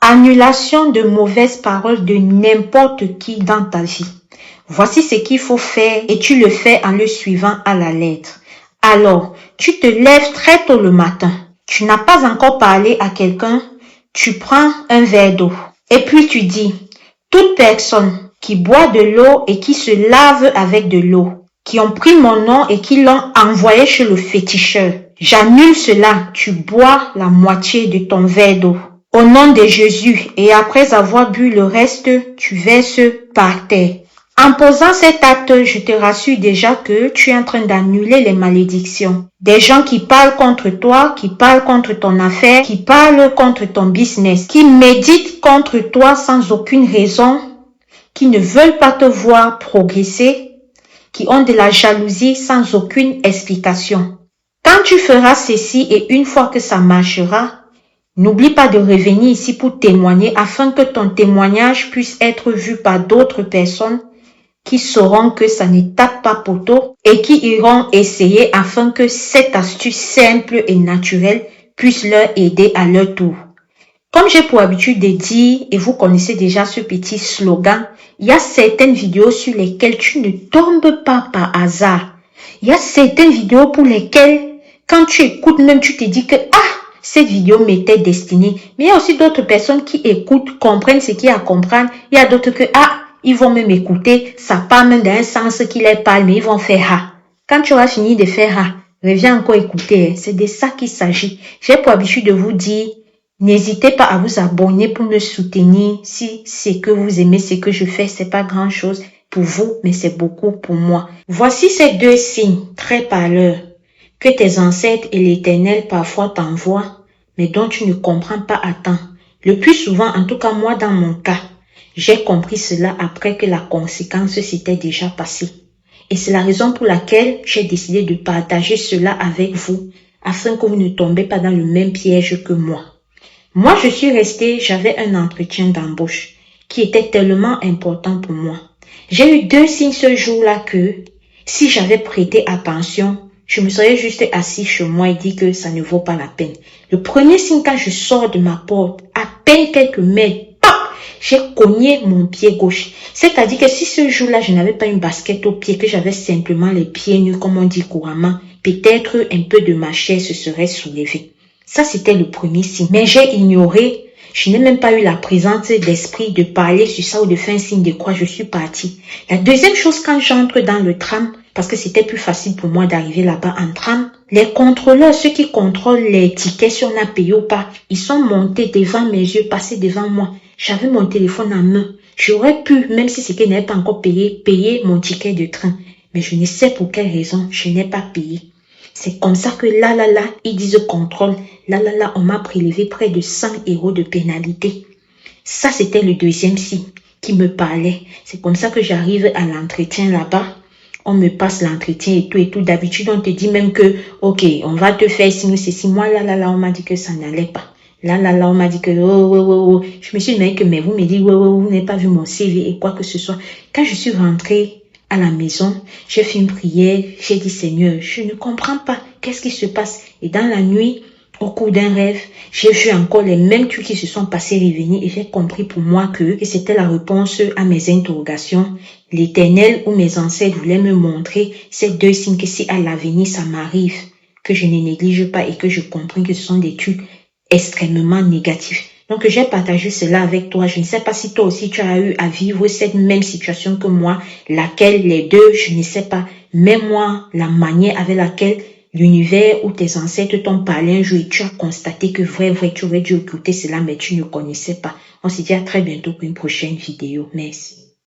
Annulation de mauvaises paroles de n'importe qui dans ta vie. Voici ce qu'il faut faire et tu le fais en le suivant à la lettre. Alors, tu te lèves très tôt le matin. Tu n'as pas encore parlé à quelqu'un. Tu prends un verre d'eau. Et puis tu dis, toute personne qui boit de l'eau et qui se lave avec de l'eau, qui ont pris mon nom et qui l'ont envoyé chez le féticheur, j'annule cela. Tu bois la moitié de ton verre d'eau. Au nom de Jésus, et après avoir bu le reste, tu verses par terre. En posant cet acte, je te rassure déjà que tu es en train d'annuler les malédictions. Des gens qui parlent contre toi, qui parlent contre ton affaire, qui parlent contre ton business, qui méditent contre toi sans aucune raison, qui ne veulent pas te voir progresser, qui ont de la jalousie sans aucune explication. Quand tu feras ceci et une fois que ça marchera, n'oublie pas de revenir ici pour témoigner afin que ton témoignage puisse être vu par d'autres personnes qui sauront que ça ne tape pas poteau et qui iront essayer afin que cette astuce simple et naturelle puisse leur aider à leur tour. Comme j'ai pour habitude de dire, et vous connaissez déjà ce petit slogan, il y a certaines vidéos sur lesquelles tu ne tombes pas par hasard. Il y a certaines vidéos pour lesquelles, quand tu écoutes même, tu te dis que cette vidéo m'était destinée. Mais il y a aussi d'autres personnes qui écoutent, comprennent ce qu'il y a à comprendre. Il y a d'autres que, ils vont même écouter, ça part même dans un sens qui les parle, mais ils vont faire Quand tu auras fini de faire reviens encore écouter. C'est de ça qu'il s'agit. J'ai pour habitude de vous dire, n'hésitez pas à vous abonner pour me soutenir. Si c'est que vous aimez ce que je fais, c'est pas grand chose pour vous, mais c'est beaucoup pour moi. Voici ces deux signes très parleurs que tes ancêtres et l'Éternel parfois t'envoient, mais dont tu ne comprends pas à temps. Le plus souvent, en tout cas moi dans mon cas, j'ai compris cela après que la conséquence s'était déjà passée. Et c'est la raison pour laquelle j'ai décidé de partager cela avec vous, afin que vous ne tombez pas dans le même piège que moi. Moi, je suis restée, j'avais un entretien d'embauche qui était tellement important pour moi. J'ai eu deux signes ce jour-là que, si j'avais prêté attention, je me serais juste assis chez moi et dit que ça ne vaut pas la peine. Le premier signe, quand je sors de ma porte, à peine quelques mètres, j'ai cogné mon pied gauche. C'est-à-dire que si ce jour-là, je n'avais pas une basket au pied, que j'avais simplement les pieds nus, comme on dit couramment, peut-être un peu de ma chair se serait soulevée. Ça, c'était le premier signe. Mais j'ai ignoré. Je n'ai même pas eu la présence d'esprit de parler sur ça ou de faire un signe de croix. Je suis partie. La deuxième chose, quand j'entre dans le tram, parce que c'était plus facile pour moi d'arriver là-bas en tram, les contrôleurs, ceux qui contrôlent les tickets, si on a payé ou pas, ils sont montés devant mes yeux, passés devant moi. J'avais mon téléphone en main. J'aurais pu, même si c'est que je n'avais pas encore payé, payer mon ticket de train. Mais je ne sais pour quelle raison je n'ai pas payé. C'est comme ça que là, ils disent contrôle. Là, on m'a prélevé près de 100 € de pénalité. Ça, c'était le deuxième signe qui me parlait. C'est comme ça que j'arrive à l'entretien là-bas. On me passe l'entretien et tout. D'habitude, on te dit même que, ok, on va te faire signe, ceci. Moi, là, on m'a dit que ça n'allait pas. Là, on m'a dit que, oh. Je me suis dit, mais vous me dites, vous n'avez pas vu mon CV et quoi que ce soit. Quand je suis rentrée à la maison, j'ai fait une prière, j'ai dit, Seigneur, je ne comprends pas, qu'est-ce qui se passe? Et dans la nuit, au cours d'un rêve, j'ai vu encore les mêmes trucs qui se sont passés revenir et j'ai compris pour moi que c'était la réponse à mes interrogations. L'Éternel ou mes ancêtres voulaient me montrer ces deux signes que si à l'avenir ça m'arrive, que je ne néglige pas et que je comprends que ce sont des trucs extrêmement négatifs. Donc, j'ai partagé cela avec toi. Je ne sais pas si toi aussi tu as eu à vivre cette même situation que moi, laquelle les deux, je ne sais pas. Mais moi, la manière avec laquelle l'univers ou tes ancêtres t'ont parlé un jour et tu as constaté que vrai, tu aurais dû écouter cela, mais tu ne connaissais pas. On se dit à très bientôt pour une prochaine vidéo. Merci.